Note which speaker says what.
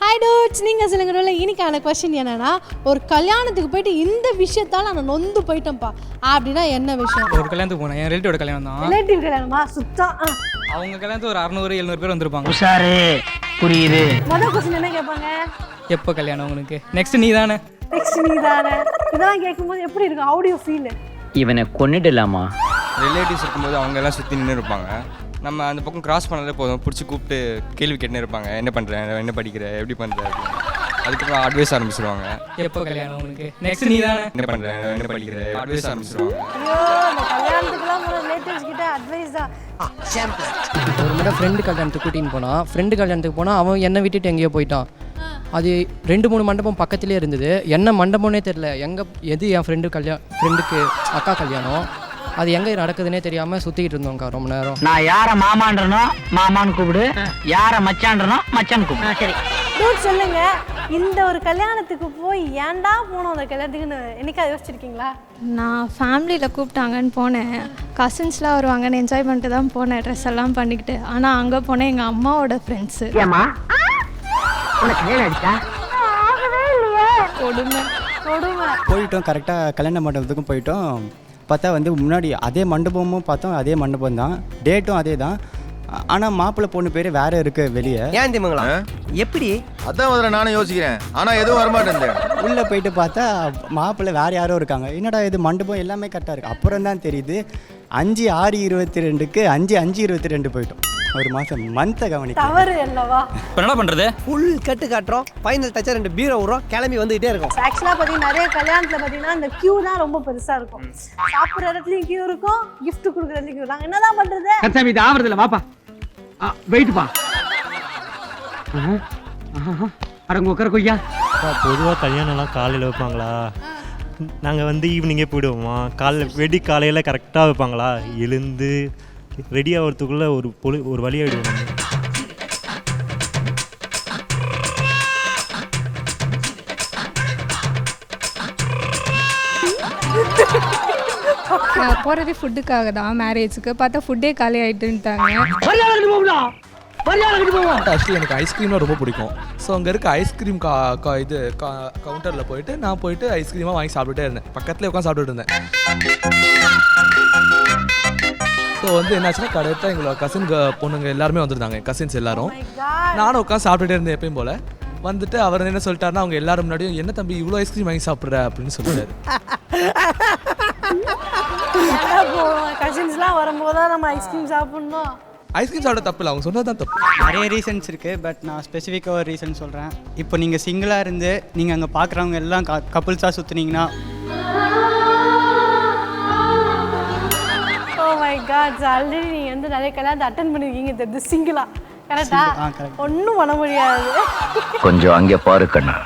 Speaker 1: Hi dudes, நீங்கள் சொல்லுங்க. இன்னைக்கான கொஸ்டின் என்னன்னா, ஒரு கல்யாணத்துக்கு போயிட்டு இந்த விஷயத்தால நான் நொந்து போயிட்டேன்ப்பா அப்படின்னா என்ன விஷயம்?
Speaker 2: ஒரு கல்யாணத்துக்கு போனேன், என் ரிலேட்டிவோட கல்யாணம் தான்.
Speaker 1: ரிலேட்டிவ் கல்யாணமா? சுத்தம்.
Speaker 2: அவங்க கல்யாணத்துக்கு ஒரு 600-700 பேர் வந்திருப்பாங்க.
Speaker 3: உஷாரு, புரியுது.
Speaker 1: முதல் கொஸ்டின் என்ன கேட்பாங்க?
Speaker 2: எப்போ கல்யாணம் உங்களுக்கு? நெக்ஸ்ட் நீ தானே.
Speaker 1: நெக்ஸ்ட் நீ தானே. இதெல்லாம் கேட்கும்போது எப்படி இருக்கும்? How do you feel?
Speaker 3: இவனை கொன்னுடலாமா?
Speaker 4: ரிலேட்டிவ்ஸ் இருக்கும்போது அவங்க எல்லாம் சுற்றி நின்று இருப்பாங்க. நம்ம அந்த பக்கம் கிராஸ் பண்ணாலே போதும், பிடிச்சி கூப்பிட்டு கேள்வி கேட்டுன்னு இருப்பாங்க. என்ன பண்ணுறேன், என்ன படிக்கிற, எப்படி பண்ணுற அப்படின்னு. அதுக்கப்புறம் அட்வைஸ் ஆரம்பிச்சிருவாங்க.
Speaker 2: எப்போ கல்யாணம் உங்களுக்கு? நெக்ஸ்ட் நீ தானே.
Speaker 4: என்ன பண்ணுறேன், என்ன படிக்கிற, அட்வைஸ் ஆரம்பிச்சிருவாங்க.
Speaker 1: ஐயோ, இந்த கல்யாணத்துக்குலாம் ரிலேட்டிவ்ஸ் கிட்ட அட்வைஸ் தான்.
Speaker 5: ஒரு முறை ஃப்ரெண்டு கல்யாணத்துக்கு கூட்டின்னு போனான். ஃப்ரெண்டு கல்யாணத்துக்கு போனால் அவன் என்னை விட்டுட்டு எங்கேயோ போயிட்டான். அது 2-3 மண்டபம் பக்கத்துலேயே இருந்தது. என்ன மண்டபம்னே தெரில. எது என் ஃப்ரெண்டுக்கு அக்கா கல்யாணம், அது எங்கே நடக்குதுன்னே தெரியாமல் சுற்றிக்கிட்டு இருந்தோம்க்கா ரொம்ப நேரம்.
Speaker 3: நான் யாரை மாமான்றனோ மாமான்னு கூப்பிடு, யாரை மச்சான்றனோ மச்சான்னு கூப்பிடு. சரி
Speaker 1: டூட் சொல்லுங்க, இந்த ஒரு கல்யாணத்துக்கு போய் ஏன்டா போனோம் அந்த கல்யாணத்துக்குன்னு என்னைக்காவது யோசிச்சிருக்கீங்களா?
Speaker 6: நான் ஃபேமிலியில் கூப்பிட்டாங்கன்னு போனேன். கசின்ஸ்லாம் வருவாங்கன்னு என்ஜாய் பண்ணிட்டு தான் போனேன், ட்ரெஸ் எல்லாம் பண்ணிக்கிட்டு. ஆனால் அங்கே போனேன் எங்கள் அம்மாவோட ஃப்ரெண்ட்ஸு. கொடுமை
Speaker 1: கொடுமை.
Speaker 7: போயிட்டோம், கரெக்டாக கல்யாண மண்டபத்துக்கும் போயிட்டோம். பார்த்தா வந்து முன்னாடி அதே மண்டபமும் பார்த்தோம், அதே மண்டபம் தான், டேட்டும் அதே தான். ஆனால் மாப்பிள்ளை பொண்ணு பேர் வேற இருக்கு வெளியே.
Speaker 8: ஏன் திமுங்களா? எப்படி?
Speaker 9: அதான் முதல்ல நானும் யோசிக்கிறேன், ஆனால் எதுவும் வரமாட்டேன்.
Speaker 7: உள்ளே போயிட்டு பார்த்தா மாப்பிள்ளை வேற யாரோ இருக்காங்க. என்னடா இது, மண்டபம் எல்லாமே கரெக்டாக இருக்குது. அப்புறம் தான் தெரியுது 5/6/22க்கு 5/5/22 போயிட்டோம். ஒரு மாதம் மந்த்தை கவனிக்க
Speaker 1: தவறு அல்லவா?
Speaker 2: இப்போ என்ன பண்ணுறது?
Speaker 8: ஃபுல் கட்டு காட்டுறோம், ஃபைனல் டச்சர் 2 பீரோ விடுறோம், கிளம்பி வந்துகிட்டே இருக்கும்.
Speaker 1: ஆக்சுவலாக பார்த்தீங்கன்னா நிறைய கல்யாணத்தில் பார்த்தீங்கன்னா இந்த கியூ தான் ரொம்ப பெருசாக இருக்கும். சாப்பிட்ற இடத்துலையும் கியூ இருக்கும், கிஃப்ட் கொடுக்குறதுலையும் கியூ. நாங்கள் என்னதான் பண்ணுறது?
Speaker 3: கன்சாமி இது ஆவறது இல்லை, வாப்பா வெயிட்பா. அடங்கு உட்கார கொய்யா.
Speaker 10: பொதுவாக கல்யாணம்லாம் காலையில் வைப்பாங்களா? நாங்கள் வந்து ஈவினிங்கே போயிடுவோமா? காலையில் கரெக்டாக வைப்பாங்களா? எழுந்து ரெடி ஆகிறதுக்குள்ளே ஒரு வழி ஆகிடுவோம்.
Speaker 6: நான் போகிறதே ஃபுட்டுக்காக தான், மேரேஜுக்கு. பார்த்தா ஃபுட்டே காலி ஆகிட்டுன்ட்டாங்க.
Speaker 11: ஆக்சுவலி எனக்கு ஐஸ்கிரீம்லாம் ரொம்ப பிடிக்கும். ஸோ அங்கே இருக்க ஐஸ்கிரீம் கவுண்டரில் போயிட்டு நான் போயிட்டு ஐஸ்கிரீமாக வாங்கி சாப்பிட்டுட்டே இருந்தேன். பக்கத்துலேயே உட்காந்து சாப்பிட்டுட்டு இருந்தேன். ஸோ வந்து என்னாச்சுன்னா கரெக்டாக எங்களோட கசின் பொண்ணுங்க எல்லாருமே வந்துருந்தாங்க, கசின்ஸ் எல்லாரும். நானும் உட்காந்து சாப்பிட்டுட்டே இருந்தேன் எப்பயும் போல். வந்துட்டு அவர் என்ன சொல்லிட்டாருன்னா, அவங்க எல்லாரும் முன்னாடியும் என்ன தம்பி இவ்வளோ ஐஸ்கிரீம் வாங்கி சாப்பிட்ற அப்படின்னு சொல்லிட்டாரு.
Speaker 1: கசின்ஸ்லாம் வரும்போது தான் நம்ம ஐஸ்கிரீம் சாப்பிட்ணும்.
Speaker 11: ஐஸ்கிரீம் சாப்பிட தப்பு இல்லை, அவங்க சொன்னது தான் தப்பு.
Speaker 7: நிறைய ரீசன்ஸ் இருக்குது, பட் நான் ஸ்பெசிஃபிக்காக ஒரு ரீசன் சொல்கிறேன். இப்போ நீங்கள் சிங்கிளாக இருந்து நீங்கள் அங்கே பார்க்குறவங்க எல்லாம் கப்புள்ஸாக சுற்றுனீங்கன்னா,
Speaker 1: ஓ மை காட், ஆல்ரெடி நீங்கள் வந்து நிறைய கல்யாணத்தை அட்டன் பண்ணியிருக்கீங்க தெரியுது, சிங்கிளா. கரெக்டா? ஒன்றும் பண்ண முடியாது.
Speaker 3: கொஞ்சம் அங்கே பாரு கண்ணா.